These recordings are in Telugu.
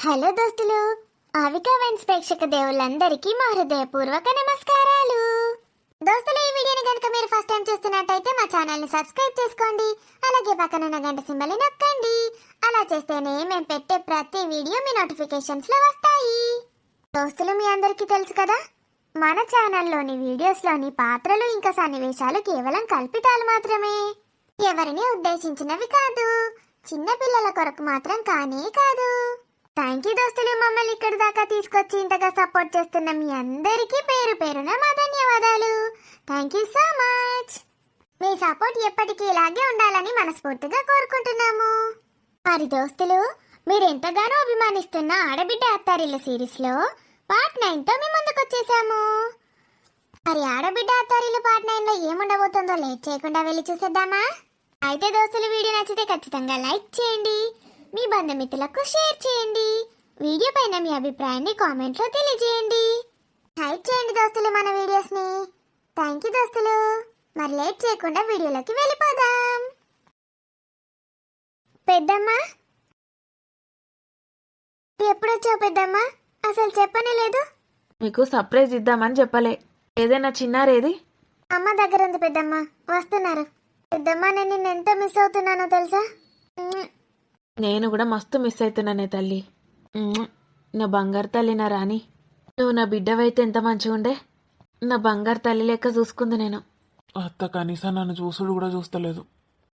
హలో దోస్తులు, ఆవికా వైన్స్ ప్రేక్షక దేవుళ్ళందరికీ మా హృదయపూర్వక నమస్కారాలు. దోస్తులు, ఈ వీడియోని కనుక మీరు ఫస్ట్ టైం చూస్తున్నట్టయితే మా ఛానల్ని సబ్స్క్రైబ్ చేసుకోండి. అలాగే పక్కన ఉన్న గంట సింబల్ని నొక్కండి. అలా చేస్తేనే మేము పెట్టే ప్రతి వీడియో మీ నోటిఫికేషన్స్లో వస్తాయి. దోస్తులు, మీ అందరికీ తెలుసు కదా, మన ఛానల్లోని వీడియోస్లోని పాత్రలు ఇంకా సన్నివేశాలు కేవలం కల్పితాలు మాత్రమే, ఎవరిని ఉద్దేశించినవి కాదు. చిన్న పిల్లల కొరకు మాత్రం కానే కాదు. థ్యాంక్ యూ దోస్తులు, మమ్మల్ని ఇక్కడి దాకా తీసుకొచ్చి ఇంతగా సపోర్ట్ చేస్తున్న మీ అందరికీ పేరు పేరున మా ధన్యవాదాలు. Thank you so much. Me support ఎప్పటికీ ఇలాగే ఉండాలని మనస్ఫూర్తిగా కోరుకుంటున్నాము. మరి దోస్తులు, మీరు ఎంతగానో అభిమానిస్తున్న ఆడబిడ్డ అత్తారిల్లు సిరీస్లో పార్ట్ 9తో మీ ముందుకు వచ్చేసాము. మరి ఆడబిడ్డ అత్తారిల్లు పార్ట్ 9లో ఏముండబోతుందో లేట్ చేయకుండా వెళ్ళి చూసేద్దామా? అయితే దోస్తులు, వీడియో నచ్చితే ఖచ్చితంగా లైక్ చేయండి, మీ బంధుమిత్రులకు షేర్ చేయండి, వీడియో పైన మీ అభిప్రాయాన్ని కామెంట్లో తెలియజేయండి. హైప్ చేయండి దోస్తులు మన వీడియోస్ని. థ్యాంక్ యూ దోస్తులు. మరి లేట్ చేయకుండా వీడియోలోకి వెళ్ళిపోదాం. పెద్దమ్మ, ఎప్పుడొచ్చావు పెద్దమ్మ? అసలు చెప్పనే లేదు. మీకు సర్ప్రైజ్ ఇద్దామని చెప్పలే. ఏదైనా చిన్నారేది? అమ్మ దగ్గర ఉంది పెద్దమ్మ, వస్తున్నారు. పెద్దమ్మ, నేను నిన్ను ఎంత మిస్ అవుతున్నానో తెలుసా? నేను కూడా మస్తు మిస్ అవుతున్నానే తల్లి. నా బంగారు తల్లి, నా రాణి. నువ్వు నా బిడ్డవైతే ఎంత మంచిగా ఉండే. నా బంగారు తల్లి లెక్క చూసుకుంది నేను. అత్త కనీసం నన్ను చూసుడు కూడా చూస్తలేదు,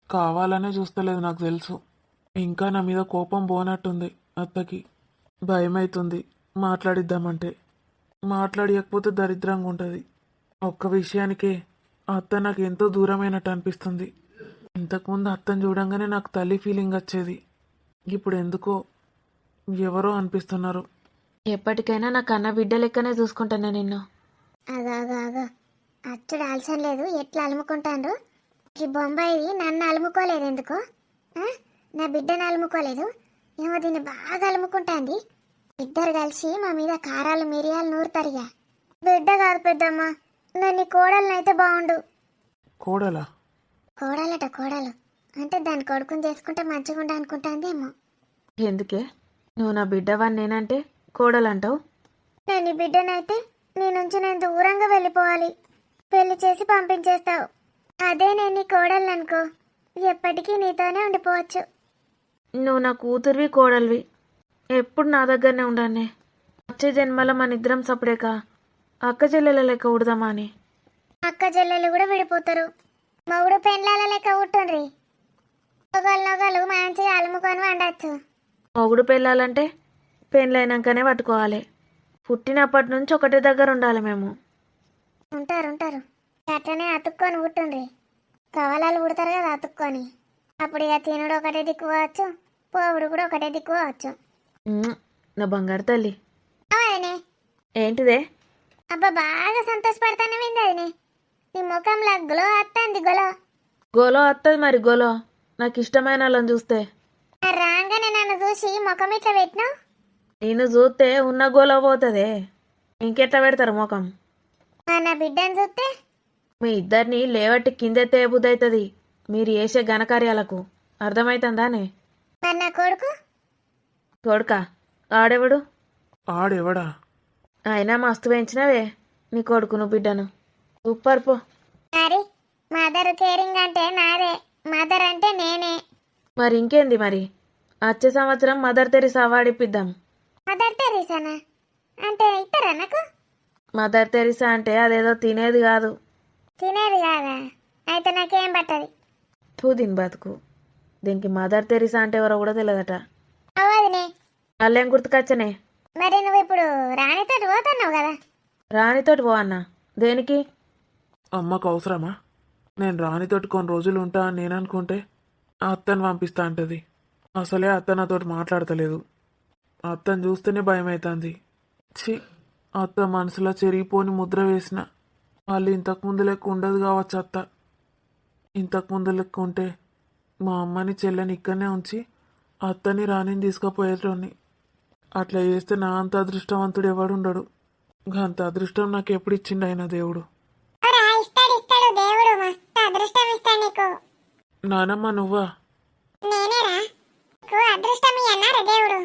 కావాలనే చూస్తలేదు. నాకు తెలుసు. ఇంకా నా మీద కోపం పోనట్టుంది. అత్తకి భయమైతుంది మాట్లాడిద్దామంటే. మాట్లాడియకపోతే దరిద్రంగా ఉంటుంది. ఒక్క విషయానికే అత్త నాకు ఎంతో దూరమైనట్టు అనిపిస్తుంది. ఇంతకుముందు అత్తని చూడంగానే నాకు తల్లి ఫీలింగ్ వచ్చేది. ఇప్పుడు ఎందుకో ఎవరో అనిపిస్తున్నారు. ఎప్పటికైనా నా కన్న బిడ్డ లెక్కనే చూసుకుంటాను నిన్ను. అగా అచ్చుడు ఆల్సం లేదు, ఎట్లా అలుముకుంటాను. ఈ బొంబాయి నన్ను అలుముకోలేదు ఎందుకో, నా బిడ్డను అలుముకోలేదు. ఏమో దీన్ని బాగా అలుముకుంటాంది. ఇద్దరు కలిసి మా మీద కారాలు మిరియాలు నూరుతారుగా. బిడ్డ కాదు పెద్దమ్మ, నన్ను కోడలనైతే బాగుండు. కోడలా? కోడలట, కోడలు అంటే దాని కొడుకుని చేసుకుంటే మంచిగా ఉండ అనుకుంటాందేమో. ఎందుకే నువ్వు నా బిడ్డవని నేనంటే కోడలంటావు? నేను నీ బిడ్డనైతే నీ నుంచి నేను దూరంగా వెళ్ళిపోవాలి. పెళ్లి చేసి పంపించేస్తావు. అదే నేను నీ కోడలు అనుకో, ఎప్పటికీ నీతోనే ఉండిపోవచ్చు. నువ్వు నా కూతురివి, కోడలివి. ఎప్పుడు నా దగ్గరనే ఉండానే. వచ్చే జన్మలో మన ఇద్దరం సపరేక అక్క చెల్లెల లెక్క ఉడదామా అని. అక్క చెల్లెలు కూడా విడిపోతారు. మొగుడు పెండ్లాల లెక్క ఉంటుండ్రి. ఒకళ్ళు మంచిగా అలుముకొని వండచ్చు. మొగుడు పెళ్ళాలంటే పెళ్ళైనాకనే పట్టుకోవాలి. పుట్టినప్పటి నుంచి ఒకటే దగ్గర ఉండాలి మేము. ఉంటారు అట్లనే అతుక్కొని పుట్టుండ్రి. కవలాలు పుడతారు కదా అతుక్కొని. అప్పుడు ఇక తినుడు ఒకటే దిక్కువచ్చు, పోవుడు కూడా ఒకటే దిక్కువచ్చు. నా బంగారు తల్లి. అవనే ఏంటిదే? అబ్బా, బాగా సంతోషపడతానవింది అదినే. నీ ముఖంలో గ్లో వస్తుంది. గోలో వస్తుంది. మరి గోలో నాకు ఇష్టమైన వాళ్ళని చూస్తే. రాగానే నన్ను చూసి ముఖం ఇట్లా పెట్టినావు. నేను చూస్తే ఉన్న గోలో పోతుందే, ఇంకెట్లా పెడతారు ముఖం? నా బిడ్డను చూస్తే మీ ఇద్దరిని లేవట్టి కిందెత్తే బుద్ధి అవుతుంది మీరు చేసే ఘనకార్యాలకు. అర్థమవుతుందానే? మరి నా కొడుకు? కొడుకా? ఆడెవడు? ఆడెవడా? అయినా మస్తు పెంచినవే నీ కొడుకును బిడ్డను. సూపర్ పో. మరి మదర్ కేరింగ్ అంటే నాదే, మదర్ అంటే నేనే. మరి ఇంకేంది? మరి వచ్చే సంవత్సరం మదర్ తెరిసా అవార్డు మదర్ తెరీసానా అంటే ఇస్తారా నాకు? మదర్ తెరిసా అంటే అదేదో తినేది కాదు. తినేది కాదా? అయితే నాకేం పట్టది. దీని బతుకు. దీనికి మదర్ తెరిసా అంటే ఎవరో కూడా తెలియదట. అవదినే వాళ్ళేం గుర్తుకొచ్చనే. మరి నువ్వు ఇప్పుడు రాణితో పోతున్నావు కదా? రాణితోటి పో అన్న. దేనికి? అమ్మకు అవసరమా? నేను రాణితోటి కొన్ని రోజులు ఉంటా అని నేను అనుకుంటే అత్తని పంపిస్తా అంటది. అసలే అత్త నాతోటి మాట్లాడతలేదు. అత్తని చూస్తేనే భయం అవుతుంది. ఛీ, అత్త మనసులో చెరిగిపోని ముద్ర వేసిన. వాళ్ళు ఇంతకుముందు లెక్క ఉండదు కావచ్చు అత్త. ఇంతకుముందు లెక్క ఉంటే మా అమ్మని చెల్లెని ఇక్కడనే ఉంచి అత్తని రాణిని తీసుకుపోయేటోని. అట్లా చేస్తే నా అంత అదృష్టవంతుడు ఎవడుండడు. అంత అదృష్టం నాకు ఎప్పుడు ఇచ్చిండు ఆయన దేవుడు. దేవుడు మస్తు అదృష్టం ఇస్తాడు నీకు. నానమ్మ నువ్వా? నేనేరా అదృష్టం అన్నారా దేవుడు.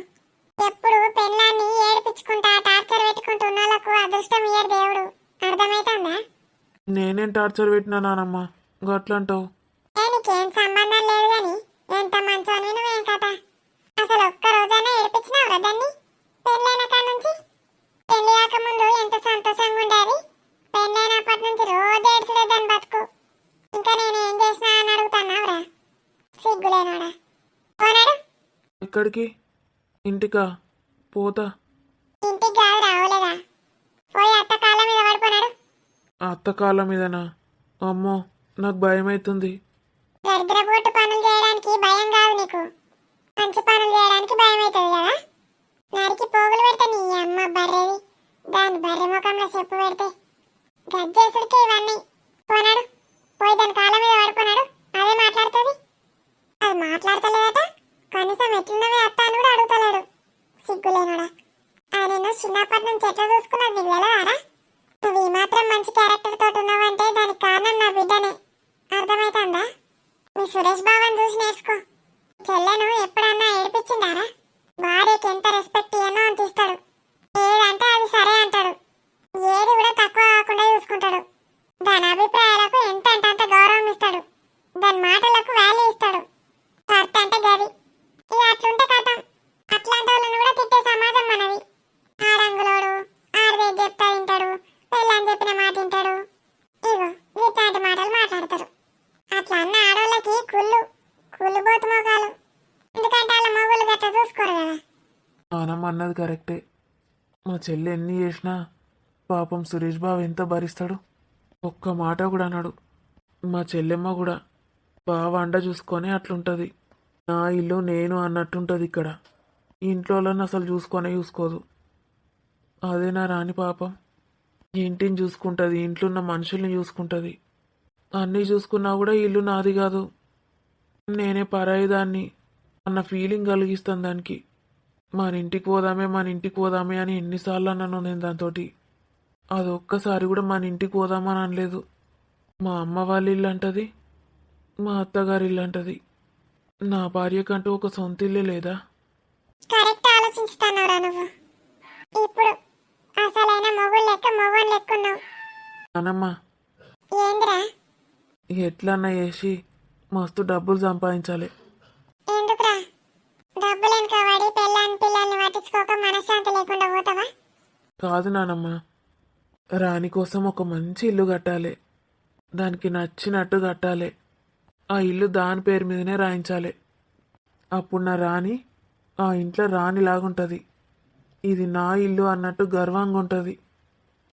ఎప్పుడు నేనేం టార్చర్ పెట్టినా నానమ్మ గట్లంటావు? నీకేం సంబంధం లేదు గాని ఎంత మంచోని నువ్వేం కథ. అసలు ఒక్క రోజైనా ఏడిపించినావురా దాన్ని? పెళ్ళైన కాడ నుంచి పెళ్లి కాకముందు ఎంత సంతోషంగా ఉండేది, పెళ్ళైనప్పటి నుంచి రోజు ఏడ్చలే దాని బతుకు. ఇంకా నేను ఏం చేసినా అని అడుగుతున్నావురా, సిగ్గులేనాడా? పోనాడు. ఎక్కడికి? ఇంటికా? పోతా. ఇంటికి కాదు రావులేగా, పోయి అత్త కాళ్ళ మీద పడిపోనాడు. అత్త కాళ్ళ మీదనా? అమ్మో నాకు భయం అవుతుంది. దరిద్రపోటు పనులు చేయడానికి భయం కాదు నీకు, మంచి పనులు చేయడానికి భయం అవుతుంది కదా. నరికి పోగులు పెడితే నీ అమ్మ బర్రెది, దాని బర్రె ముఖంలో చెప్పు పెడితే గజ్జేసుడికి ఇవన్నీ. పోనాడు, పోయి దాని కాళ్ళ మీద పడుకున్నాడు. అదే మాట్లాడుతుంది. అది మాట్లాడతలేదట, కనీసం ఎట్లున్నవే అత్త అని కూడా అడుగుతలేడు. సిగ్గులేనుడా. అది నిన్ను చిన్నప్పటి నుంచి ఎట్లా చూసుకున్నది నీకు తెలవారా? నువ్వు ఈ మాత్రం మంచి క్యారెక్టర్ తోటి ఉన్నావంటే దానికి కారణం నా బిడ్డనే. అర్థమవుతుందా? మీ సురేష్ బాబాని చూసి నేర్చుకో. చెల్లెను ఎప్పుడన్నా ఏడిపించిందారా? భార్యకి ఎంత రెస్పెక్ట్ ఇయ్యనో అంత ఇస్తాడు. ఏదంటే అది సరే అంటాడు. ఏది కూడా తక్కువ కాకుండా చూసుకుంటాడు. దాని అభిప్రాయాలకు ఎంత అంటే అంత గౌరవం ఇస్తాడు. దాని మాటలకు వాల్యూ ఇస్తాడు. భర్త అంటే గది. ఇక అట్లుంటే కథం. అట్లాంటి వాళ్ళని కూడా తిట్టే సమాజం మనది. ఆడంగులోడు ఆడదేది చెప్తా తింటాడు, పెళ్ళని చెప్పిన మాట వింటాడు. ఇగో ఇట్లాంటి మాటలు మాట్లాడతారు. అట్లా అన్న ఆడవాళ్ళకి కుళ్ళు బోతు మోగాలు. ఎందుకంటే వాళ్ళ మొగుళ్ళు గట్ట చూసుకోరు కదా. నానమ్మ అన్నది కరెక్టే. మా చెల్లి ఎన్ని చేసినా పాపం సురేష్ బాబు ఎంత భరిస్తాడు? ఒక్క మాట కూడా అన్నాడు. మా చెల్లెమ్మ కూడా బావ అండ చూసుకొని అట్లుంటుంది. నా ఇల్లు నేను అన్నట్టుంటుంది ఇక్కడ. ఇంట్లో వాళ్ళని అసలు చూసుకోదు. అదే నా రాని పాపం ఇంటిని చూసుకుంటుంది, ఇంట్లో ఉన్న మనుషుల్ని చూసుకుంటుంది. అన్నీ చూసుకున్నా కూడా ఇల్లు నాది కాదు, నేనే పరాయిదాన్ని అన్న ఫీలింగ్ కలిగిస్తాను దానికి. మన ఇంటికి పోదామే అని ఎన్నిసార్లు అన్నాను నేను దాంతో. అది ఒక్కసారి కూడా మన ఇంటికి పోదామని అనలేదు. మా అమ్మ వాళ్ళ ఇల్లు అంటది, మా అత్తగారి ఇల్లు అంటది. నా భార్యకంటూ ఒక సొంత ఇల్లే లేదా? కరెక్ట్ ఆలోచిస్తున్నావురా నువ్వు. ఇప్పుడు అసలైన మొగుడు లెక్కున్నావు. నానమ్మ ఏందిరా? ఎట్లన్నా చేసి మస్తు డబ్బులు సంపాదించాలి. ఎందుకురా? డబ్బులేని కాబట్టి పిల్లల్ని పట్టించుకోక మనశ్శాంతి లేకుండా పోతావా? కాదు నానమ్మ, రాణి కోసం ఒక మంచి ఇల్లు కట్టాలి. దానికి నచ్చినట్టు కట్టాలి. ఆ ఇల్లు దాని పేరు మీదనే రాయించాలి. అప్పుడు నా రాణి ఆ ఇంట్లో రాణిలాగుంటుంది. ఇది నా ఇల్లు అన్నట్టు గర్వంగా ఉంటుంది.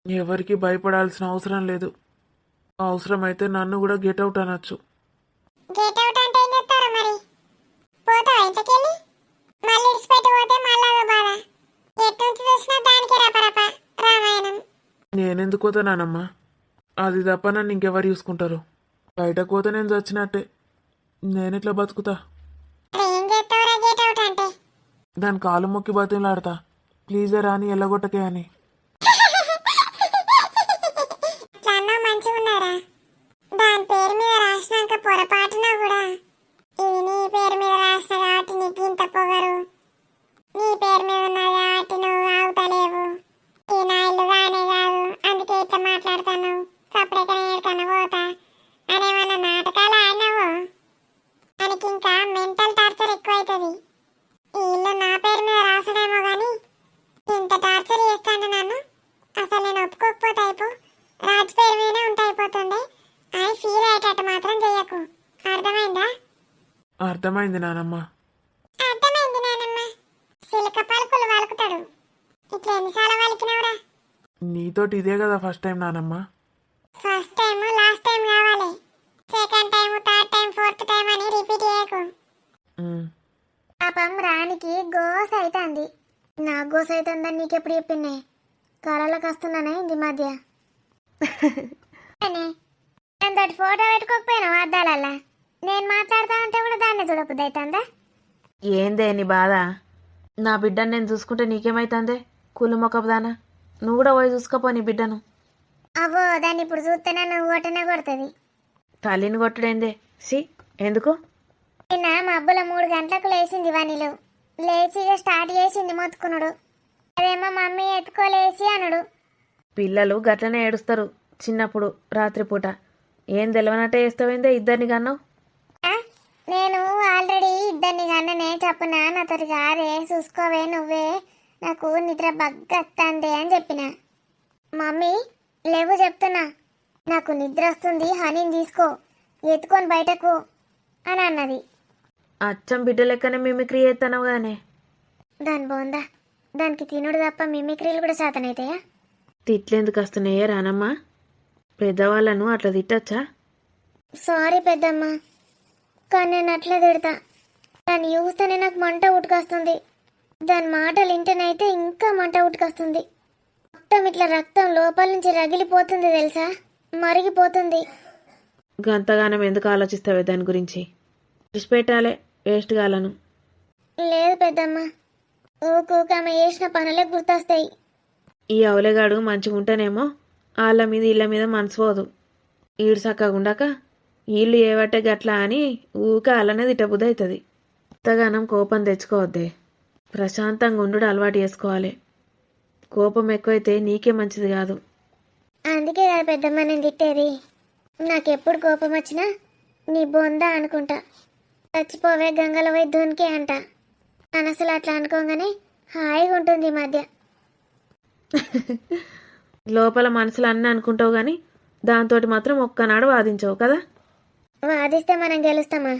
ఎవరికి భయపడాల్సిన అవసరం లేదు. అవసరమైతే నన్ను కూడా గెట్అవుట్ అనొచ్చు. గెట్ అవుట్ అంటే ఏం చెప్తారా మరి? పోతావా ఇంటికెళ్ళి? మళ్ళీ ఇడిచిపెట్టి పోతే మళ్ళా అదో బాధ. ఎటు నుంచి చూసినా దానికి రపరప రామాయణం. నేనెందుకు పోతానమ్మా? అది తప్ప నన్ను ఇంకెవరు చూసుకుంటారు? బయటకు పోతే నేను చచ్చినట్టే. నేనెట్లా బతుకుతా? అరే ఏం చేస్తావురా గెట్ అవుట్ అంటే? దాని కాలు మొక్కి బతిలాడతా, ప్లీజ్ రాని ఎల్లగొట్టకే అని. అట్లా అన్నా మంచిగా ఉన్నారా? దాని పేరు మీద రాసినాక పొరపాటున కూడా ఇది నీ పేరు మీద రాసిన కాబట్టి నీకు ఇంత పొగరు, నీ పేరు మీద ఉన్నది కాబట్టి నువ్వు ఆగుతలేవు, ఈ నా ఇల్లు కానే కాదు అందుకే ఇట్లా మాట్లాడుతాను, సపరేట్గా ఏడుకన్నా పోతా అనేమన్నా నాటకాలు ఆడినావు మనకి ఇంకా మెంటల్ టార్చర్ ఎక్కువైతుంది. ఈ ఇల్లు నా పేరు మీద రాసడేమో కానీ ఇంత టార్చర్ చేస్తాను నన్ను. అసలు నేను ఒప్పుకోకపోతే అయిపో, రాజు పేరు మీదనే ఉంటే అయిపోతుండే అని ఫీల్ అయ్యేటట్టు మాత్రం చెయ్యకు. అర్థమైందా? అర్థమైంది నానమ్మ. అర్థమైంది నానమ్మ. సిలక పలుకులు వలుకుతాడు. ఇట్లా ఎన్నిసార్లు వలికినవురా? నీతోటి ఇదే కదా ఫస్ట్ టైం నానమ్మ. ఫస్ట్ టైం లాస్ట్ టైం కావాలి. Second time third time fourth time అని రిపీట్ చేయకు. పాపం రానికి గోస్ అవుతుంది. నా గోస్ అవుతుందని నీకెప్పుడు చెప్పిండే? కళలకు వస్తున్నానే ఇది మధ్య. దాని ఫోటో పెట్టుకోకపోయినావు అద్దాలల్లా? నేను మాట్లాడుతా ఉంటే కూడా దాన్ని చూడబుద్ది అవుతుందా? ఏందే నీ బాధ? నా బిడ్డను నేను చూసుకుంటే నీకేమైతుందే? కూలి మొక్కదానా, నువ్వు కూడా పోయి చూసుకోపో నీ బిడ్డను. అవో దాన్ని ఇప్పుడు చూస్తేనే నువ్వు కొట్టనే కొడుతుంది. తల్లిని కొట్టుడేందే? సి ఎందుకు? నిన్న మబ్బుల 3 గంటలకు లేచింది వనిలు. లేచి ఇక స్టార్ట్ చేసింది మొత్తుకునుడు. అదేమో మమ్మీ ఎత్తుకోలేసి అనుడు. పిల్లలు గట్లనే ఏడుస్తారు, చిన్నప్పుడు రాత్రిపూట ఏం తెలియనట్టే చేస్తావేందే ఇద్దరిని కన్నావు. ఆ, నేను ఆల్రెడీ ఇద్దరిని కన్ననే చెప్పునా నాతోటి కాదే చూసుకోవే నువ్వే నాకు నిద్ర బగ్గత్తంది అని చెప్పిన. మమ్మీ లేవు చెప్తున్నా, నాకు నిద్ర వస్తుంది హనీని తీసుకో ఎత్తుకొని బయటకు అని అన్నది. అచ్చం బిడ్డ లెక్కనే మిమిక్రీ చేస్తున్నావు కదనే. దాని బోందా, దానికి తినుడు తప్ప మిమిక్రీలు కూడా శాతనైతాయా? తిట్లేందుకు వస్తున్నాయే రానమ్మా, పెద్దవాళ్ళను అట్లా తిట్టచ్చా? సారీ పెద్దమ్మ, కానీ నేను అట్లా తిడతా. దాన్ని చూస్తేనే నాకు మంట ఉట్టుకొస్తుంది. దాని మాటలు వింటేనైతే ఇంకా మంట ఉట్టుకొస్తుంది. మొత్తం ఇట్లా రక్తం లోపల నుంచి రగిలిపోతుంది తెలుసా, మరిగిపోతుంది. గంతగానం ఎందుకు ఆలోచిస్తావే దాని గురించి? విడిచిపెట్టాలే వేస్ట్ గాలను. లేదు పెద్దమ్మ, ఊకూక ఆమె చేసిన పనులే గుర్తొస్తాయి. ఈ అవలేగాడు మంచిగా ఉంటేనేమో వాళ్ళ మీద ఇళ్ళ మీద మనసు పోదు. ఈడు చక్కగా ఉండక వీళ్ళు ఏవట్టే గట్లా అని ఊక అలానే తిట్టబుద్ధి అవుతుంది. ఎంతగానం కోపం తెచ్చుకోవద్దే, ప్రశాంతంగా ఉండు అలవాటు చేసుకోవాలి. కోపం ఎక్కువైతే నీకే మంచిది కాదు. అందుకే కదా పెద్దమ్మ నేను తిట్టేది. నాకెప్పుడు కోపం వచ్చినా నీ బొందా అనుకుంటా. చచ్చిపోవే గంగలో పోయి దునికే అంట. మనసులో అట్లా అనుకోగానే హాయిగా ఉంటుంది ఈ మధ్య. లోపల మనసులో అన్నీ అనుకుంటావు కానీ దాంతో మాత్రం ఒక్కనాడు వాదించవు కదా. వాదిస్తే మనం గెలుస్తామా?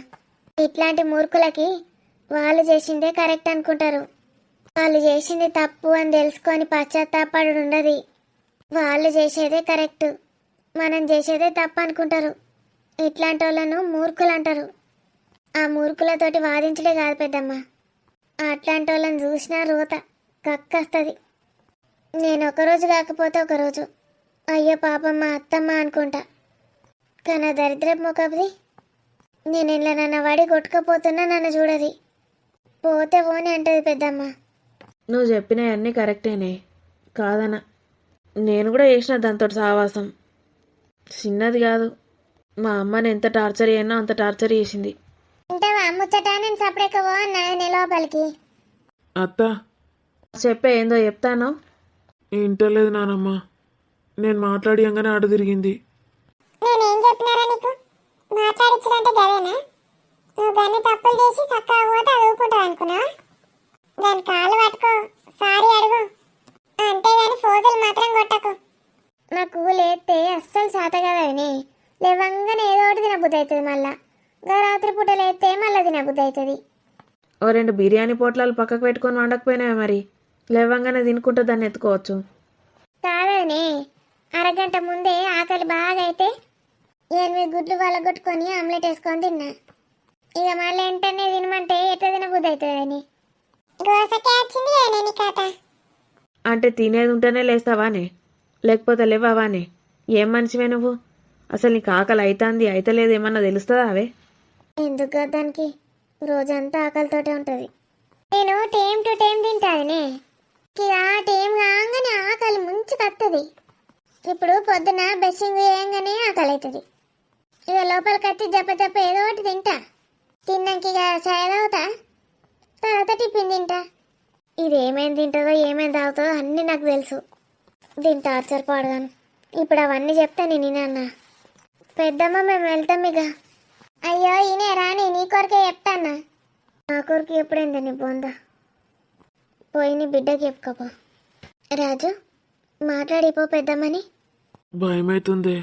ఇట్లాంటి మూర్ఖులకి వాళ్ళు చేసిందే కరెక్ట్ అనుకుంటారు. వాళ్ళు చేసింది తప్పు అని తెలుసుకొని పశ్చాత్తాపడు ఉండదు. వాళ్ళు చేసేదే కరెక్ట్, మనం చేసేదే తప్పు అనుకుంటారు. ఇట్లాంటి వాళ్ళను మూర్ఖులు అంటారు. ఆ మూర్ఖులతోటి వాదించడే కాదు పెద్దమ్మ, అట్లాంటి వాళ్ళని చూసినా రోత కక్కస్తుంది. నేను ఒకరోజు కాకపోతే ఒకరోజు అయ్యో పాపమ్మ అత్తమ్మ అనుకుంటా. కానీ ఆ దరిద్రపు మొక్కది నేను ఇలా నన్ను వాడి కొట్టుకపోతున్నా నన్ను చూడది. పోతే పోని అంటది పెద్దమ్మ. నువ్వు చెప్పినవన్నీ కరెక్టేనే కాదనా, నేను కూడా చేసిన దాంతో సావాసం. చిన్నది కాదు, మా అమ్మని ఎంత టార్చర్ చేయనో అంత టార్చర్ చేసింది. అంటే ముచ్చట నేను సపరేట్గా పోన్నా లోపలికి. అత్త చెప్పే ఏందో చెప్తాను. ఇంటలేదు నానమ్మ, నేను మాట్లాడియంగానే అడు తిరిగింది. నేనేం చెప్పినారా నీకు? మాట్లాడించడంటే గదేనా? నువ్వు దాన్ని తప్పులు చేసి చక్కగా పోతే అదువుకుంటావు అనుకున్నా? దాని కాలు పట్టుకో, సారీ అడుగు, అంతేగాని ఫోజులు మాత్రం కొట్టకు. నాకు లేస్తే అస్సలు శాత కదని లేవంగానే ఏదో ఒకటి తినబుద్ధి అవుతుంది. మళ్ళా గా రాత్రి పూట లేస్తే మళ్ళీ తినబుద్ధి అవుతుంది. ఓ 2 బిర్యానీ పొట్లాలు పక్కకు పెట్టుకొని వండకపోయినావే మరి, లేవంగానే తినుకుంటూ దాన్ని ఎత్తుకోవచ్చు. కాదని అరగంట ముందే ఆకలి బాగా అయితే 8 గుడ్లు వలగొట్టుకొని ఆమ్లెట్ వేసుకొని తిన్నా. ఇక మళ్ళీ వెంటనే తినమంటే ఎట్లా తినబుద్ధి అవుతుందని గోసకే వచ్చింది కథ. అంటే తినేది ఉంటేనే లేస్తావానే, లేకపోతే లేవావానే? ఏం మనిషివే నువ్వు? అసలు నీకు ఆకలి అవుతుంది అయితలేదు ఏమన్నా తెలుస్తుందా అవే? ఎందుకు కదా దానికి రోజంతా ఆకలితోటే ఉంటుంది. నేను టైం టు టైం తింటానే, ఆ టైం కాగానే ఆకలి ముంచుకొస్తుంది. ఇప్పుడు పొద్దున బ్రషింగ్ వేయంగానే ఆకలి అవుతుంది. ఇక లోపలికి వచ్చి జప్ప ఏదో ఒకటి తింటా. తిన్నాక ఇక చాయ్ తాగుతా, తర్వాత టిఫిన్ తింటా. ఇది ఏమేమి తింటుందో ఏమేమి తాగుతుందో అన్నీ నాకు తెలుసు. దీని టార్చర్ పాడగాను. ఇప్పుడు అవన్నీ చెప్తా నేను అన్న. పెద్దమ్మ మేము వెళ్తాం ఇక. అయ్యో ఈయనే రాని నీ కొరకే చెప్తాన్నా. నా కొరకు ఎప్పుడైంది నీ బొందా? పోయి నీ బిడ్డకి చెప్పుకోపో. రాజు మాట్లాడిపో పెద్దమ్మని. భయమైతుందే,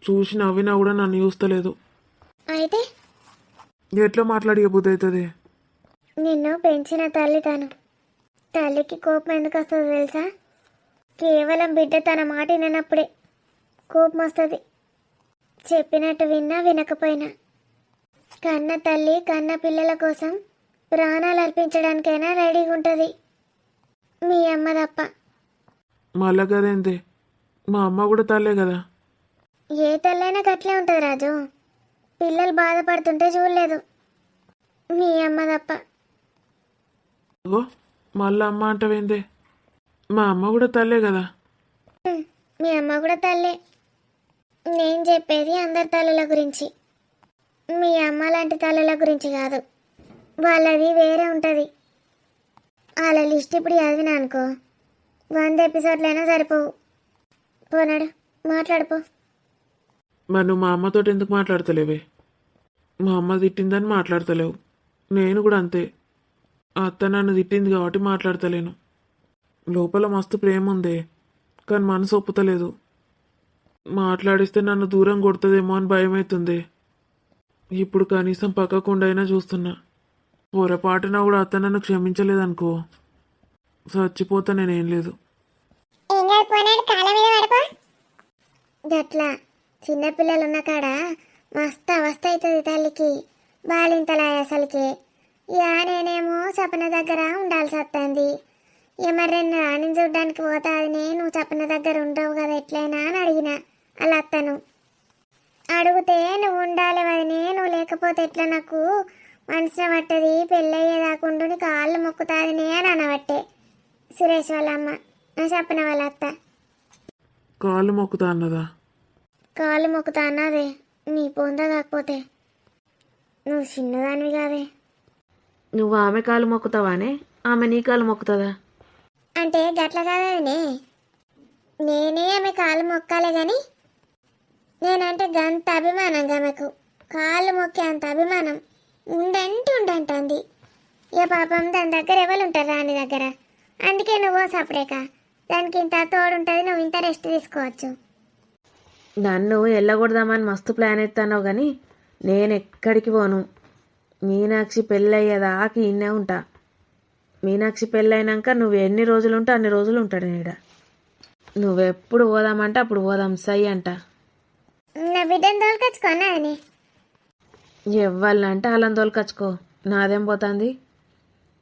చూసి నవ్వినా కూడా నన్ను చూస్తలేదు. అయితే ఎట్లా మాట్లాడి బుద్ధి అవుతుంది? నిన్ను పెంచిన తల్లి తను. తల్లికి కోపం ఎందుకు వస్తుందో తెలుసా? కేవలం బిడ్డ తన మాట వినప్పుడే కోపం వస్తుంది. చెప్పినట్టు విన్నా వినకపోయినా కన్న తల్లి కన్న పిల్లల కోసం ప్రాణాలు అర్పించడానికైనా రెడీగా ఉంటుంది. మీ అమ్మ తప్ప. మళ్ళా కదేందే, మా అమ్మ కూడా తల్లే కదా. ఏ తల్లైనా గట్లే ఉంటుంది రాజు. పిల్లలు బాధపడుతుంటే చూడలేదు, మీ అమ్మ తప్ప. ఓ మళ్ళా అమ్మ అంటవేందే, మా అమ్మ కూడా తల్లే కదా. మీ అమ్మ కూడా తల్లే. నేను చెప్పేది అందరి తల్లుల గురించి, మీ అమ్మ లాంటి తల్లుల గురించి కాదు. వాళ్ళది వేరే ఉంటుంది. వాళ్ళ లిస్ట్ ఇప్పుడు చదివినా అనుకో 100 ఎపిసోడ్లైనా సరిపోవు. పోనాడు మాట్లాడుపో. మరి నువ్వు మా అమ్మతో ఎందుకు మాట్లాడతలేవే? మా అమ్మ తిట్టిందని మాట్లాడతలేవు. నేను కూడా అంతే. ఆ అత్త నన్ను తిట్టింది కాబట్టి మాట్లాడతలేను. లోపల మస్తు ప్రేమ ఉందే, కానీ మనసు ఒప్పుతలేదు. మాట్లాడిస్తే నన్ను దూరం కొడుతుందేమో అని భయమవుతుంది. ఇప్పుడు కనీసం పక్కకుండైనా చూస్తున్నా. పొరపాటున కూడా అత్త నన్ను క్షమించలేదనుకో, చచ్చిపోతా. నేనేం లేదు. ఏం కాదు, పోనాడు కాళ్ళ మీద పడిపో. గట్లా చిన్నపిల్లలు ఉన్న కాడ మస్తు అవస్థ అవుతుంది తల్లికి, బాలింతలా అసలుకి. ఇక నేనేమో సపన దగ్గర ఉండాల్సి వస్తుంది. ఇక మరి రెండు రాణిని చూడ్డానికి పోతాదినే, నువ్వు సపన దగ్గర ఉండవు కదా ఎట్లయినా అని అడిగిన. అలా అత్తను అడిగితే నువ్వు ఉండాలి వదినే, నువ్వు లేకపోతే ఎట్లా నాకు మనసున పట్టది, పెళ్ళయ్యేదాకుండు నీ కాళ్ళు మొక్కుతాదినే అని అనబట్టే సురేష్ వాళ్ళ అమ్మ, నా చెప్పిన వాళ్ళ అత్త. కాళ్ళు మొక్కుతా అన్నదా? కాళ్ళు మొక్కుతా అన్నదే. నీ పొందా కాకపోతే నువ్వు చిన్నదానివి కాదే. నువ్వు ఆమె కాలు మొక్కుతావానే, ఆమె నీ కాలు మొక్కుతుందా? అంటే గట్ల కాదనే, నేనే ఆమె కాళ్ళు మొక్కాలే గాని నేనంటే గంత అభిమానం ఆమెకు. కాళ్ళు మొక్కే అంత అభిమానం ఉండంటుంది. ఇక పాపం దాని దగ్గర ఎవరు ఉంటారు రాని దగ్గర. అందుకే నువ్వు సపరేక దానికి ఇంత తోడుంటుంది, నువ్వు ఇంత రెస్ట్ తీసుకోవచ్చు. నన్ను ఎల్లగొడదామని మస్తు ప్లాన్ ఎత్తాన్నావు కానీ నేను ఎక్కడికి పోను. మీనాక్షి పెళ్ళయ్యేదాకా ఇన్నే ఉంటా. మీనాక్షి పెళ్ళైనాక నువ్వు ఎన్ని రోజులు ఉంటే అన్ని రోజులు ఉంటాడు నీడ. నువ్వెప్పుడు పోదామంటే అప్పుడు పోదాం సై అంట. నా బిడ్డను తోలుకొచ్చుకోనా అని ఎవ్వాలంటే వాళ్ళని తోలుకొచ్చుకో, నాదేం పోతుంది.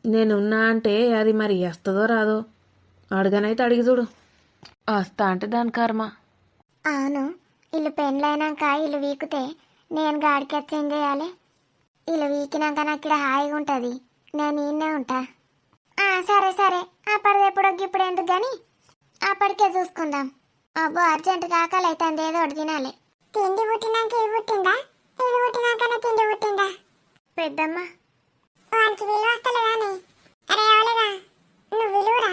నేనున్నా అంటే అది మరి వస్తుందో రాదో, అడగనైతే అడిగి చూడు. వస్తా అంటే దాని కర్మ. అవును, వీళ్ళు పెళ్ళైనాక వీళ్ళు వీకితే నేను గాడికి వచ్చి ఏం చేయాలి? వీళ్ళు వీకినాక నాకు ఇక్కడ హాయిగా ఉంటుంది, నేను ఈయనే ఉంటా. సరే సరే, అప్పటిది ఎప్పుడో ఇప్పుడు ఎందుకు కానీ అప్పటికే చూసుకుందాం. అబ్బో అర్జెంట్ కాకలు అవుతుంది, ఏదో ఒకటి తినాలి. తిండి పుట్టినాక ఇది పుట్టిందా, ఇది పుట్టినాకనే తిండి పుట్టిందా? పెద్దమ్మ వానికి విలువ వస్తలేదాని? అరే ఎవలేదా నువ్వు విలువరా?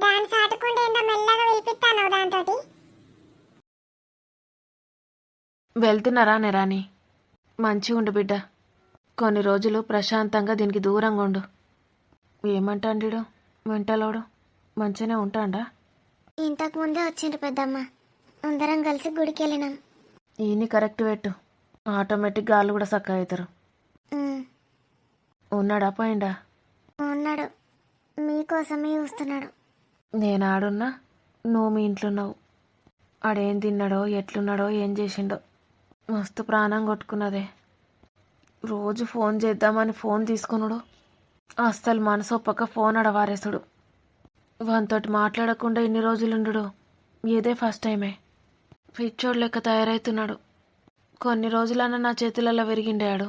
దాని సాటుకుంటే ఏందో మెల్లగా విలిపిస్తాను దాంతో. వెళ్తున్నారా నెరాని? మంచిగా ఉండు బిడ్డ, కొన్ని రోజులు ప్రశాంతంగా దీనికి దూరంగా ఉండు. ఏమంటాండు వెంటలోడు? మంచిగానే ఉంటాడా? ఇంతకు ముందే వచ్చిండు పెద్దమ్మ, అందరం కలిసి గుడికి వెళ్ళినాం. ఈయన్ని కరెక్ట్ పెట్టు, ఆటోమేటిక్గా వాళ్ళు కూడా చక్కగా అవుతారు. ఉన్నాడా పోయిండా? ఉన్నాడు, మీకోసమే చూస్తున్నాడు. నేను ఆడున్నా, నువ్వు మీ ఇంట్లో ఉన్నావు. ఆడేం తిన్నాడో ఎట్లున్నాడో ఏం చేసిండో మస్తు ప్రాణం కొట్టుకున్నదే. రోజు ఫోన్ చేద్దామని ఫోన్ తీసుకున్నాడు, అస్సలు మనసు ఒప్పక ఫోన్ అడవారేసుడు. వానితోటి మాట్లాడకుండా ఇన్ని రోజులుండు ఇదే ఫస్ట్ టైమే. పిచ్చోడు లెక్క తయారవుతున్నాడు. కొన్ని రోజులన్నా నా చేతులలో విరిగిండాడు.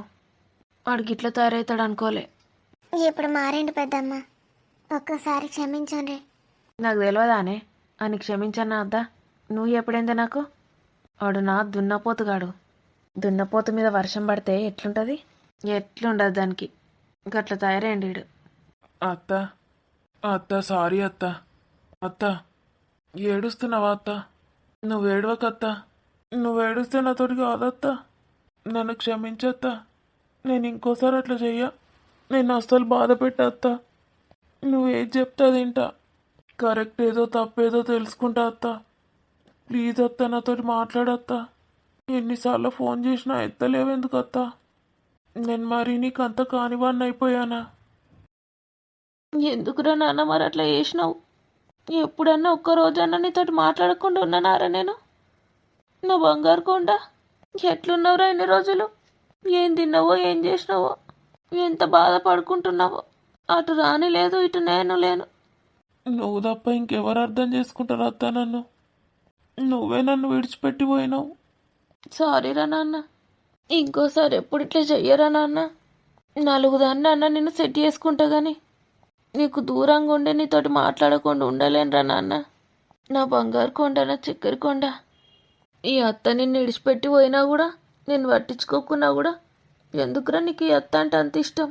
వాడికి ఇట్లా తయారవుతాడు అనుకోలే. ఇప్పుడు మారిండు పెద్దమ్మ, ఒక్కసారి క్షమించండి. నాకు తెలియదానే అని క్షమించన్నా వద్దా? నువ్వు ఎప్పుడైందా నాకు? వాడు నా దున్నపోతుగాడు. దున్నపోతు మీద వర్షం పడితే ఎట్లుంటుంది? ఎట్లుండదు దానికి. గట్ల తయారైండు వీడు. అత్త అత్త సారీ అత్త. అత్త ఏడుస్తున్నావా అత్త? నువ్వు ఏడవకత్త. నువ్వు ఏడుస్తే నాతోటి కాదత్త. నన్ను క్షమించత్త. నేను ఇంకోసారి అట్లా చెయ్య. నేను అస్సలు బాధ పెట్టత్త. నువ్వు ఏది చెప్తా తింటా. కరెక్ట్ ఏదో తప్పేదో తెలుసుకుంటా అత్త. ప్లీజ్ అత్త, నాతోటి మాట్లాడత్తా. ఎన్నిసార్లు ఫోన్ చేసినా ఎత్తలేవెందుకు అత్త? నేను మరి నీకు అంత కానివాడిని అయిపోయానా? ఎందుకురా నాన్న మరి అట్లా చేసినావు? ఎప్పుడన్నా ఒక్కరోజన్నా నీతోటి మాట్లాడకుండా ఉన్నానారా నేను? నా బంగారు కొండ, ఎట్లున్నావురా ఇన్ని రోజులు? ఏం తిన్నావో ఏం చేసినావో, ఎంత బాధపడుకుంటున్నావో. అటు రాని లేదు, ఇటు నేను లేను. నువ్వు తప్ప ఇంకెవరు అర్థం చేసుకుంటారు అత్త నన్ను? నువ్వే నన్ను విడిచిపెట్టి పోయినావు. సారీరా నాన్న, ఇంకోసారి ఎప్పుడు ఇట్లా చెయ్యరా నాన్న. నలుగుదాన్ని అన్న నిన్ను సెట్ చేసుకుంటా గాని నీకు దూరంగా ఉండి నీతోటి మాట్లాడకుండా ఉండలేనురా నాన్న. నా బంగారు కొండ, నా చక్కెర కొండ. ఈ అత్త నిన్ను విడిచిపెట్టి పోయినా కూడా, నేను పట్టించుకోకున్నా కూడా, ఎందుకురా నీకు ఈ అత్త అంటే అంత ఇష్టం?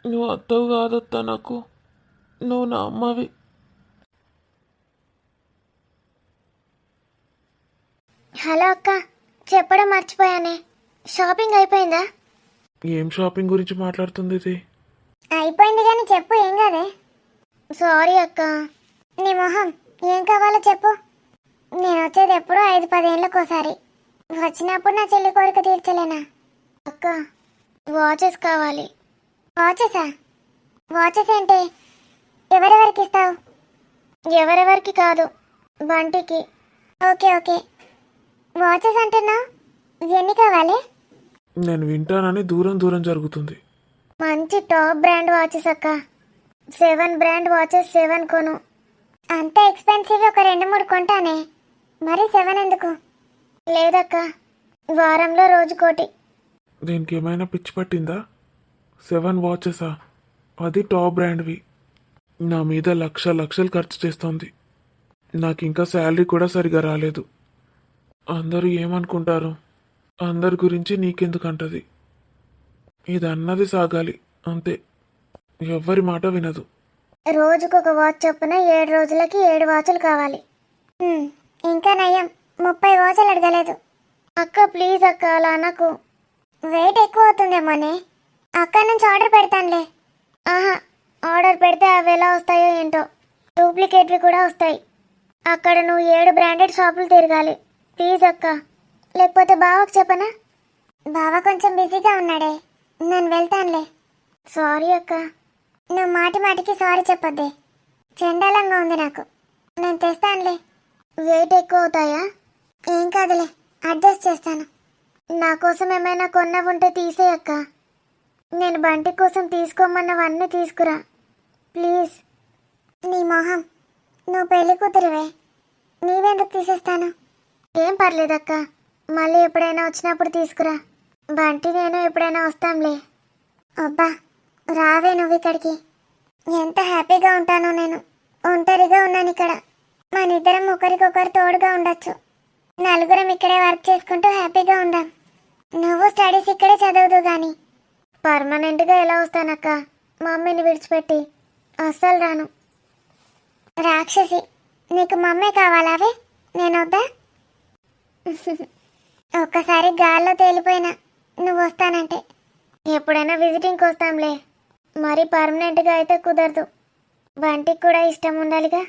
నువ్వు అత్తవు కాదత్త నాకు, నువ్వు నా అమ్మవి. హలో అక్క, చెప్పడం మర్చిపోయానే. షాపింగ్ అయిపోయిందా? ఏం షాపింగ్ గురించి మాట్లాడుతుంది ఇది? అయిపోయింది కానీ చెప్పు, ఏం కాదే. సారీ అక్క. నీ మొహం, ఏం కావాలో చెప్పు. నేను వచ్చేది ఎప్పుడూ 5-10 ఏళ్ళకోసారి. వచ్చినప్పుడు నా చెల్లి కోరిక తీర్చలేనా? అక్క, వాచెస్ కావాలి. వాచెసా? వాచెస్ ఏంటి? ఎవరెవరికి ఇస్తావు? ఎవరెవరికి కాదు, బంటికి. Okay okay. వాచెస్ అంటున్నా, ఎన్ని కావాలి? నేను వింటానని దూరం దూరం జరుగుతుంది. మంచి టాప్ బ్రాండ్ వాచెస్ అక్క. 7 బ్రాండ్ వాచెస్ 7 కొను. అంత ఎక్స్పెన్సివ్ ఒక 2-3 కొంటానే, మరి 7 ఎందుకు? లేదక్క, వారంలో రోజుకోటి. దీనికి ఏమైనా పిచ్చి పట్టిందా? 7 వాచెసా? అది టాప్ బ్రాండ్వి. నా మీద లక్షలు ఖర్చు చేస్తోంది. నాకు ఇంకా శాలరీ కూడా సరిగా రాలేదు. అందరూ ఏమనుకుంటారు? అందరి గురించి నీకెందుకు అంటది? ఇది అన్నది సాగాలి అంతే, ఎవ్వరి మాట వినదు. రోజుకొక వాచ్ చొప్పున 7 రోజులకి 7 వాచులు కావాలి. ఇంకా నయం, 30 వాచులు అడగలేదు. అక్క ప్లీజ్ అక్క, అలా అనకు. వెయిట్ ఎక్కువ అవుతుందేమోనే. అక్కడ నుంచి ఆర్డర్ పెడతానులే. ఆహా, ఆర్డర్ పెడితే అవి ఎలా వస్తాయో ఏంటో, డూప్లికేట్వి కూడా వస్తాయి. అక్కడ నువ్వు 7 బ్రాండెడ్ షాపులు తిరగాలి. ప్లీజ్ అక్క, లేకపోతే బావకు చెప్పనా? బావ కొంచెం బిజీగా ఉన్నాడే, నేను వెళ్తానులే. సారీ అక్క. నువ్వు మాటికి సారీ చెప్పొద్దే, చెండాలంగా ఉంది నాకు. నేను తెస్తానులే. వెయిట్ ఎక్కువ అవుతాయా? ఏం కాదులే, అడ్జస్ట్ చేస్తాను. నా కోసం ఏమైనా కొన్నవుంటే తీసేయక్క. నేను బంటి కోసం తీసుకోమన్నవన్నీ తీసుకురా ప్లీజ్. నీ మొహం, నువ్వు పెళ్లి కూతురువే, నీవెందుకు తీసేస్తాను? ఏం పర్లేదక్క, మళ్ళీ ఎప్పుడైనా వచ్చినప్పుడు తీసుకురా. బంటి నేను ఎప్పుడైనా వస్తాంలే. అబ్బా రావే నువ్వు ఇక్కడికి. ఎంత హ్యాపీగా ఉంటానో నేను. ఒంటరిగా ఉన్నాను ఇక్కడ. మనిద్దరం ఒకరికొకరు తోడుగా ఉండొచ్చు. నలుగురం ఇక్కడే వర్క్ చేసుకుంటూ హ్యాపీగా ఉందాం. నువ్వు స్టడీస్ ఇక్కడే చదవదు గాని. పర్మనెంట్గా ఎలా వస్తానక్క, మమ్మీని విడిచిపెట్టి? అస్సలు రాను. రాక్షసి, నీకు మమ్మీ కావాలావే? నేను వద్దా? ఒక్కసారి గాల్లో తేలిపోయినా నువ్వు వస్తానంటే. ఎప్పుడైనా విజిటింగ్కి వస్తాంలే, మరి పర్మనెంట్గా అయితే కుదరదు. బంటికి కూడా ఇష్టం ఉండాలిగా.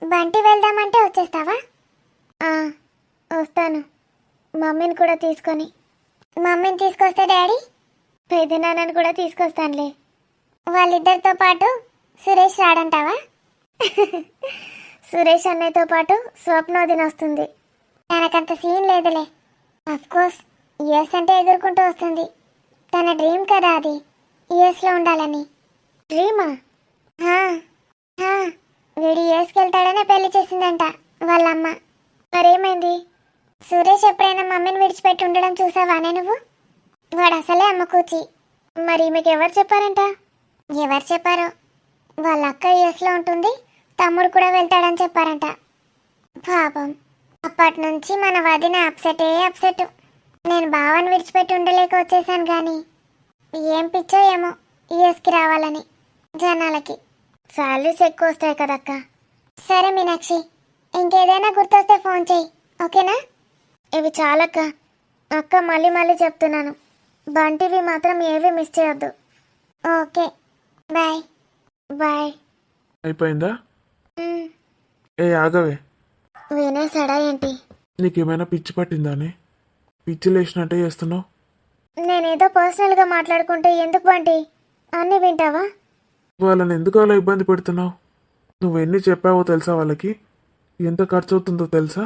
బంటి వెళ్దామంటే వచ్చేస్తావా? వస్తాను, మమ్మీని కూడా తీసుకొని. మమ్మీని తీసుకొస్తే డాడీ? పెద్దనాన్నని కూడా తీసుకొస్తానులే. వాళ్ళిద్దరితో పాటు సురేష్ రాడంటావా? సురేష్ అన్నయ్యతో పాటు స్వప్నోదిన వస్తుంది. తనకంత సీన్ లేదులే. కోర్స్ యుఎస్ అంటే ఎగురుకుంటూ వస్తుంది. తన డ్రీమ్ కదా అది, యుఎస్లో ఉండాలని. డ్రీమా? వీడు యుఎస్కి వెళ్తాడనే పెళ్లి చేసిందంట వాళ్ళమ్మ. మరేమైంది? సురేష్ ఎప్పుడైనా మమ్మీని విడిచిపెట్టి ఉండడం చూసావానే నువ్వు? వాడు అసలే అమ్మ కూచి. మరి మీకు ఎవరు చెప్పారంట? ఎవరు చెప్పారో, వాళ్ళ అక్క యుఎస్లో ఉంటుంది, తమ్ముడు కూడా వెళ్తాడని చెప్పారంట. పాపం, అప్పటి నుంచి మన వదిన అప్సెట్. నేను బావని విడిచిపెట్టి ఉండలేక వచ్చేసాను కానీ ఏం పిచ్చో ఏమో యుఎస్కి రావాలని జనాలకి. శాలరీస్ ఎక్కువ వస్తాయి కదక్క. సరే మీనాక్షి, ఇంకేదైనా గుర్తొస్తే ఫోన్ చేయి, ఓకేనా? ఇవి చాలక్క. అక్క మళ్ళీ చెప్తున్నాను, బంటివి మాత్రం ఏవి మిస్ చేయొద్దు. Okay, bye. బాయ్. అయిపోయిందా? ఏ ఆగవే, వినేసాడా ఏంటి? నీకేమైనా పిచ్చి పట్టిందానే? పిచ్చి లేచినట్టే చేస్తున్నావు. నేనేదో పర్సనల్గా మాట్లాడుకుంటే ఎందుకు బంటి అన్నీ వింటావా? వాళ్ళని ఎందుకు అలా ఇబ్బంది పెడుతున్నావు? నువ్వెన్ని చెప్పావో తెలుసా వాళ్ళకి? ఎంత ఖర్చు అవుతుందో తెలుసా?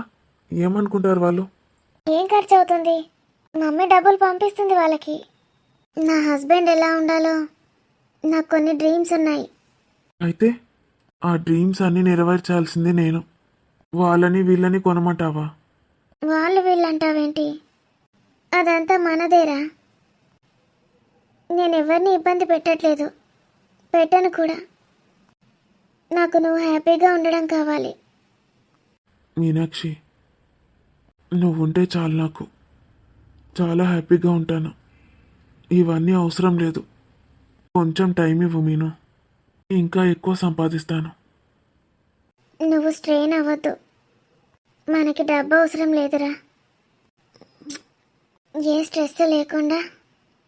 ఏమనుకుంటారు వాళ్ళు? ఏం ఖర్చు అవుతుంది? మమ్మీ డబ్బులు పంపిస్తుంది వాళ్ళకి. నా హస్బెండ్ ఎలా ఉండాలో నాకు కొన్ని డ్రీమ్స్ ఉన్నాయి. అయితే ఆ డ్రీమ్స్ అన్నీ నెరవేర్చాల్సిందే నేను. వాళ్ళని వీళ్ళని కొనమంటావా? వాళ్ళు వీళ్ళంటావేంటి? అదంతా మనదేరా. నేను ఎవరిని ఇబ్బంది పెట్టట్లేదు, పెట్టను కూడా. నాకు నువ్వు హ్యాపీగా ఉండడం కావాలి. మీనాక్షి, నువ్వుంటే చాలు, నాకు చాలా హ్యాపీగా ఉంటాను. ఇవన్నీ అవసరం లేదు. కొంచెం టైం ఇవ్వు మీను, ఇంకా ఎక్కువ సంపాదిస్తాను. నువ్వు స్ట్రెయిన్ అవ్వద్దు. మనకి డబ్బు అవసరం లేదురా, ఏ స్ట్రెస్ లేకుండా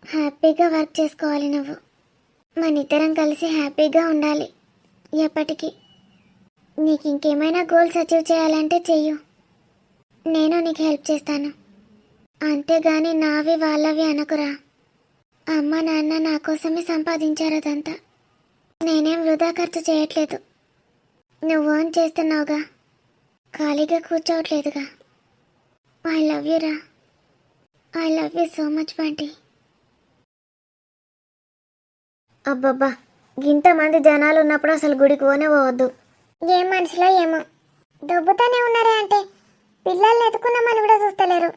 హ్యాపీగా వర్క్ చేసుకోవాలి నువ్వు. మన ఇద్దరం కలిసి హ్యాపీగా ఉండాలి ఎప్పటికీ. నీకు ఇంకేమైనా గోల్స్ అచీవ్ చేయాలంటే చెయ్యు, నేను నీకు హెల్ప్ చేస్తాను. అంతేగాని నావి వాళ్ళవి అనకురా. అమ్మ నాన్న నా కోసమే సంపాదించారు అదంతా. నేనేం వృధా ఖర్చు చేయట్లేదు. నువ్వు ఓన్ చేస్తున్నావుగా, ఖాళీగా కూర్చోవట్లేదుగా. ఐ లవ్ యూ రా. I love you so much Bunty. అబ్బబ్బా, ఇంతమంది జనాలు ఉన్నప్పుడు అసలు గుడికి పోనే పోవద్దు. ఏం మనుషులో ఏమో దొబ్బుతానే ఉన్నారే అంటే పిల్లల్ని ఎత్తుకున్నామని కూడా చూస్తలేరు.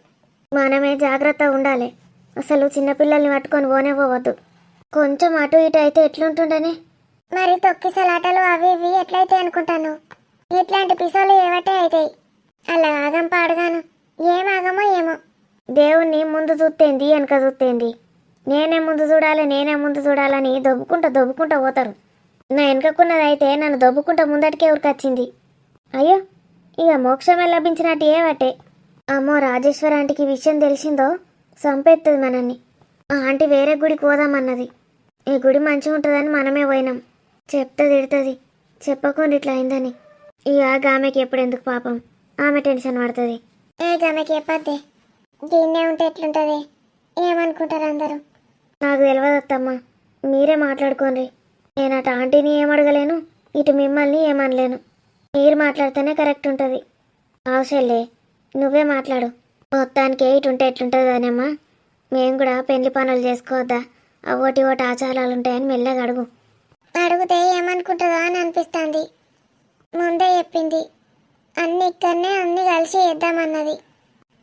మనమే జాగ్రత్తగా ఉండాలి. అసలు చిన్నపిల్లల్ని పట్టుకొని పోనే పోవద్దు. కొంచెం అటు ఇటు అయితే ఎట్లుంటుండని. మరి తొక్కిసలాటలు అవి ఇవి ఎట్లయితే అనుకుంటాను. ఇట్లాంటి పిసోలు ఏవటే అవుతాయి. అలా ఆగం పాడుగాను. ఏం ఆగమో ఏమో. దేవుణ్ణి ముందు చూస్తేంది వెనక చూస్తేంది. నేనే ముందు చూడాలని దొబ్బుకుంటా పోతారు. నా వెనకకున్నది అయితే నన్ను దొబ్బుకుంటా ముందటికే ఉరికొచ్చింది. అయ్యో, ఇక మోక్షమే లభించినట్టు ఏవటే. అమ్మో, రాజేశ్వర ఆంటీకి విషయం తెలిసిందో చంపేస్తుంది మనల్ని. ఆ ఆంటీ వేరే గుడికి పోదామన్నది. ఈ గుడి మంచిగా ఉంటుందని మనమే పోయినాం. చెప్తే తిడుతుంది, చెప్పకుండా ఇట్లా అయిందని. ఇక ఆమెకి ఎప్పుడెందుకు పాపం, ఆమె టెన్షన్ పడుతుంది. ఆమెకి చెప్పద్దే, దీన్నే ఉంటే ఎట్లుంటుంది, ఏమనుకుంటారు అందరూ. నాకు తెలియదు అత్తమ్మ, మీరే మాట్లాడుకోండి. నేను అటు ఆంటీని ఏమడగలేను, ఇటు మిమ్మల్ని ఏమనలేను. మీరు మాట్లాడితేనే కరెక్ట్ ఉంటుంది. అవసరంలే, నువ్వే మాట్లాడు. మొత్తానికి ఇటు ఉంటే ఎట్లుంటుంది అనమ్మా. మేము కూడా పెళ్లి పనులు చేసుకోవద్దా, ఒకటి ఆచారాలు ఉంటాయని మెల్లగా అడుగు. అడిగితే ఏమనుకుంటుందో అని అనిపిస్తుంది. ముందే చెప్పింది అన్ని ఇక్కడనే అన్ని కలిసి చేద్దామన్నది.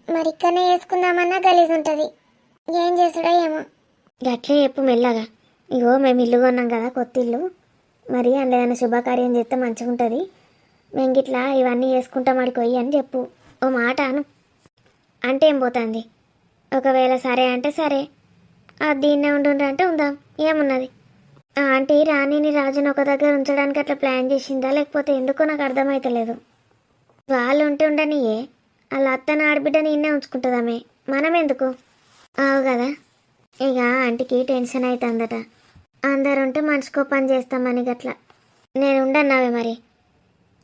మరి ఇక్కడనే వేసుకుందామన్నా గలీజ్ ఉంటుంది. ఏం చేసుడో ఏమో. గట్లే చెప్పు మెల్లగా. ఇగో మేము ఇల్లు కొన్నాం కదా, కొత్త ఇల్లు. మరి అందులో ఏదైనా శుభకార్యం చేస్తే మంచిగా ఉంటుంది. మేము గిట్లా ఇవన్నీ వేసుకుంటాం అడిపోయి అని చెప్పు. ఓ మాట అను. అంటే ఏం పోతుంది. ఒకవేళ సరే అంటే సరే, దీన్నే ఉండుంటే ఉందాం, ఏమున్నది. ఆ ఆంటీ రాణిని రాజుని ఒక దగ్గర ఉంచడానికి అట్లా ప్లాన్ చేసిందా, లేకపోతే ఎందుకో నాకు అర్థమవుతలేదు. వాళ్ళు ఉంటే ఉండనియే, వాళ్ళ అత్తను ఆడబిడ్డని ఇన్నే ఉంచుకుంటుందామే, మనం ఎందుకు. అవు కదా. ఇక ఆంటీకి టెన్షన్ అవుతుందట. అందరుంటే మనిషికో పని చేస్తామని గట్లా. నేనుండన్నావే మరి,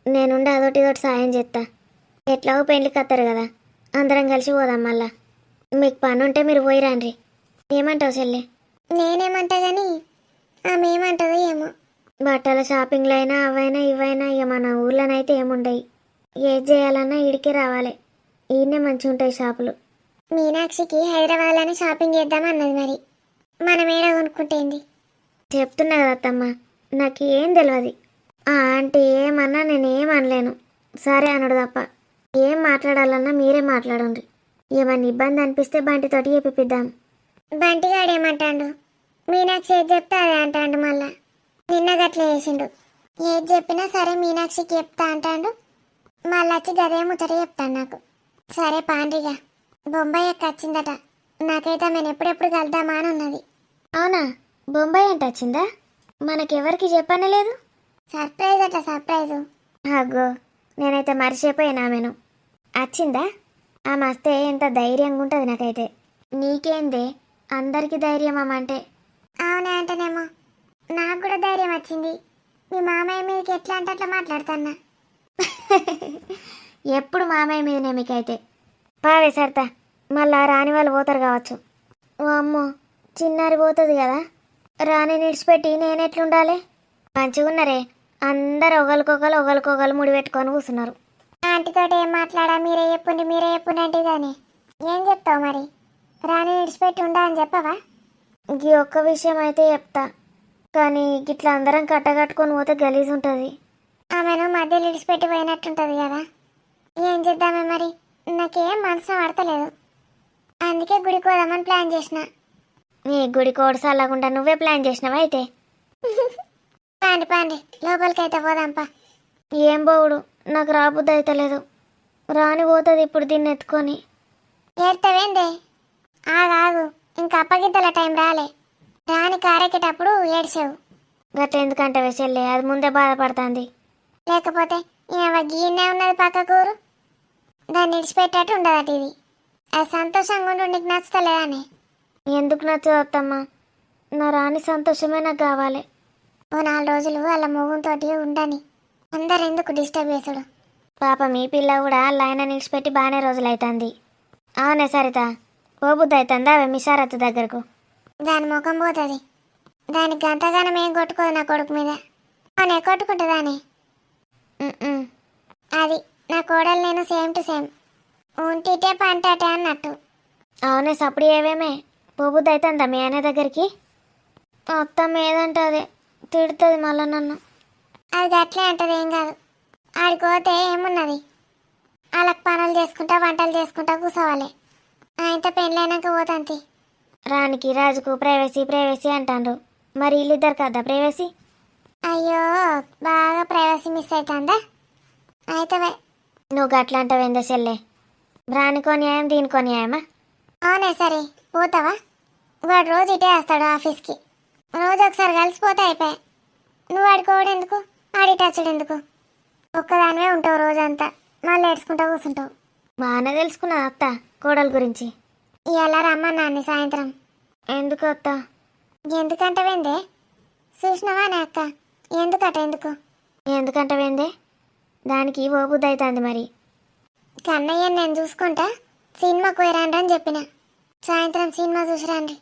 నేనుండి అదొకటి సాయం చేస్తా. ఎట్లాగో పెళ్ళికి వస్తారు కదా, అందరం కలిసి పోదాం. మళ్ళా మీకు పని ఉంటే మీరు పోయి రండి. ఏమంటావు చెల్లి? నేనేమంటా కానీ ఆమె ఏమంటుందో ఏమో. బట్టల షాపింగ్లు అయినా అవైనా ఇవైనా ఇక మన ఊర్లోనైతే ఏముండయి. ఏది చేయాలన్నా ఈడికే రావాలి. ఈయనే మంచిగా ఉంటాయి షాపులు. మీనాక్షికి హైదరాబాద్లోనే షాపింగ్ చేద్దామన్నది. మరి మనం ఏడా కొనుక్కుంటేంది. చెప్తున్నా కదా అత్తమ్మ, నాకు ఏం తెలియదు. ఆంటీ ఏమన్నా నేను ఏమనలేను, సరే అనుడు తప్ప. ఏం మాట్లాడాలన్నా మీరే మాట్లాడండి. ఏమన్నా ఇబ్బంది అనిపిస్తే బంటితోటి చెప్పిద్దాం. బంటిగాడు ఏమంటాడు? మీనాక్షి ఏది చెప్తే అదే అంటాడు. మళ్ళా నిన్న గట్ల చేసిండు. ఏది చెప్పినా సరే మీనాక్షికి చెప్తా అంటాడు. మళ్ళీ వచ్చి గదే ముచ్చట చెప్తాను నాకు. సరే పాండ్రిగా, బొంబాయి ఎక్క వచ్చిందట. నాకైతే నేను ఎప్పుడెప్పుడు కలుద్దామా అని ఉన్నది. అవునా, బొంబాయి అంటే వచ్చిందా? మనకెవరికి చెప్పనే లేదు. సర్ప్రైజ్ అట, సర్ప్రైజు. అగ్గో, నేనైతే మర్చిపోయినా. ఆమెను వచ్చిందా? ఆ మస్తే ఎంత ధైర్యంగా ఉంటుంది నాకైతే. నీకేందే, అందరికి ధైర్యం అమ్మంటే. అవునే అంటేనేమో నాకు కూడా ధైర్యం వచ్చింది. మీ మామయ్య మీదకి ఎట్లా అంటే అట్లా మాట్లాడుతున్నా. ఎప్పుడు మామయ్య మీదనే మీకైతే. పావే సర్తా, మళ్ళా రాని వాళ్ళు పోతారు కావచ్చు. ఓ అమ్మో, చిన్నారి పోతుంది కదా. రాని నిడిచిపెట్టి నేనెట్లుండాలి? మంచిగా ఉన్నారే, అందరు ఒకరికొకరు ముడి పెట్టుకొని కూర్చున్నారు. ఆంటీతో ఏం మాట్లాడా, మీరే చెప్పుండి అంటే కానీ ఏం చెప్తావు మరి? రాని విడిచిపెట్టి ఉండా అని చెప్పవా? ఈ ఒక్క విషయం అయితే చెప్తా, కానీ ఇట్లా అందరం కట్టగట్టుకొని పోతే గలీజ్ ఉంటుంది. ఆమెను మధ్యలో విడిచిపెట్టి పోయినట్టుంటుంది కదా. ఏం చేద్దామే మరి? నాకేం మనసు పడతలేదు. అందుకే గుడికి పోదామని ప్లాన్ చేసిన. నీ గుడి కోడ్స్ అలాగుంటా నువ్వే ప్లాన్ చేసినావా అయితే? పాండి లోపలికైతే పోదాంపా. ఏం పోవుడు, నాకు రాబుద్ది అయితే లేదు. రాని పోతుంది ఇప్పుడు దీన్ని ఎత్తుకొని. ఏడ్తావేందే? ఆగాగు, ఇంకా అప్పగిద్దల టైం రాలే. రాని కారెక్కేటప్పుడు ఏడ్చావు. గట్ల ఎందుకంటే వెసెల్లే, అది ముందే బాధపడుతుంది. లేకపోతే గీనే ఉన్నది పక్క కూరు, దాన్ని ఇడిచిపెట్టేట్టు ఉండదట ఇది. అది సంతోషంగా ఉండు నీకు నచ్చుతలేదని. ఎందుకు నచ్చదు అత్తమ్మ? నా రాణి సంతోషమే నాకు కావాలి. ఓ 4 రోజులు వాళ్ళ మొగుంతోటి ఉండని. అందరు ఎందుకు డిస్టర్బ్ చేసుడు? పాప మీ పిల్ల కూడా లైన్ నిలిచిపెట్టి బాగానే రోజులైతుంది. అవునే సరిత, పోబుద్ది అవుతుందా మీ షరతు దగ్గరకు? దాని ముఖం పోతుంది. దానికి గంతగానం ఏం కొట్టుకోదు నా కొడుకు మీద. అవునే కొట్టుకుంటుందాని. అది నా కోడలు నేను సేమ్ టు సేమ్. ఉంటిటే పంటటే అన్నట్టు. అవునే సప్పుడు ఏవేమే పోబుద్ది అవుతుందా మీ ఆయన దగ్గరికి? అత్తమ్మ ఏదంటది, తిడుతుంది మళ్ళీ నన్ను. అది అట్లే అంటది, ఏం కాదు. ఆడిపోతే ఏమున్నది, వాళ్ళకి పనులు చేసుకుంటా వంటలు చేసుకుంటా కూర్చోవాలి. ఆయనతో పెళ్ళైనాక పోతాంతి. రానికి రాజుకు ప్రైవసీ అంటాండ్రు. మరి వీళ్ళిద్దరు కదా ప్రైవసీ? అయ్యో బాగా ప్రైవసీ మిస్ అవుతుందా? అయితే నువ్వు గట్లా అంటావేందో చెల్లె. రానికో న్యాయం దీనికో న్యాయమా? అవునే సరే పోతావా? వాడు రోజు ఇటే వస్తాడు ఆఫీస్కి. రోజు ఒకసారి కలిసిపోతే అయిపోయా. నువ్వు ఆడుకోవడం ఎందుకు, ఆడిటచ్చుడు ఎందుకు? ఒక్కదానివే ఉంటావు రోజంతా, మళ్ళీ ఏడ్చుకుంటా కూర్చుంటావు. బాగానే తెలుసుకున్నా అత్త కోడల గురించి. ఇలా రమ్మన్నాన్ని సాయంత్రం. ఎందుకు అత్త? ఎందుకంటవేందే? చూసినావా నే అక్క? ఎందుకంటవేందే? దానికి ఓ బుద్ధి అవుతుంది మరి. కన్నయ్యని నేను చూసుకుంటా, సినిమాకు పోయిరండి అని చెప్పిన. సాయంత్రం సినిమా చూసిరండి.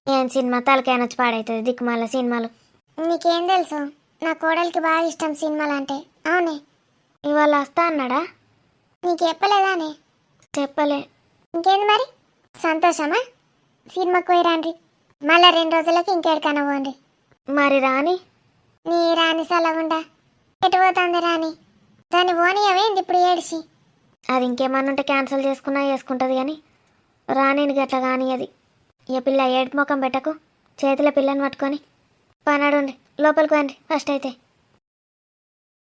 ఏం సినిమా? తలకాయ నచ్చి పాడవుతుంది దిక్కుమాల సినిమాలు. నీకేం తెలుసు, నా కోడలికి బాగా ఇష్టం సినిమాలు అంటే. అవునే, ఇవాళ వస్తా అన్నాడా? నీకు చెప్పలేదానే? చెప్పలే. ఇంకేంది మరి, సంతోషమా? సినిమాకు పోయిరండి, మళ్ళీ 2 రోజులకి ఇంకేడికన్నా పోండి. మరి రాని? నీ రాని సలగుండా ఎటు పోతుంది రాని? దాన్ని పోనీయవేంది ఇప్పుడు ఏడిసి? అది ఇంకేమన్నా ఉంటే క్యాన్సిల్ చేసుకుంటుంది కానీ రానిని గట్లా కానీ అది. ఇక పిల్ల ఏడుపు ముఖం పెట్టకు, చేతిలో పిల్లని పట్టుకొని పనడుండి లోపలికి రండి ఫస్ట్ అయితే.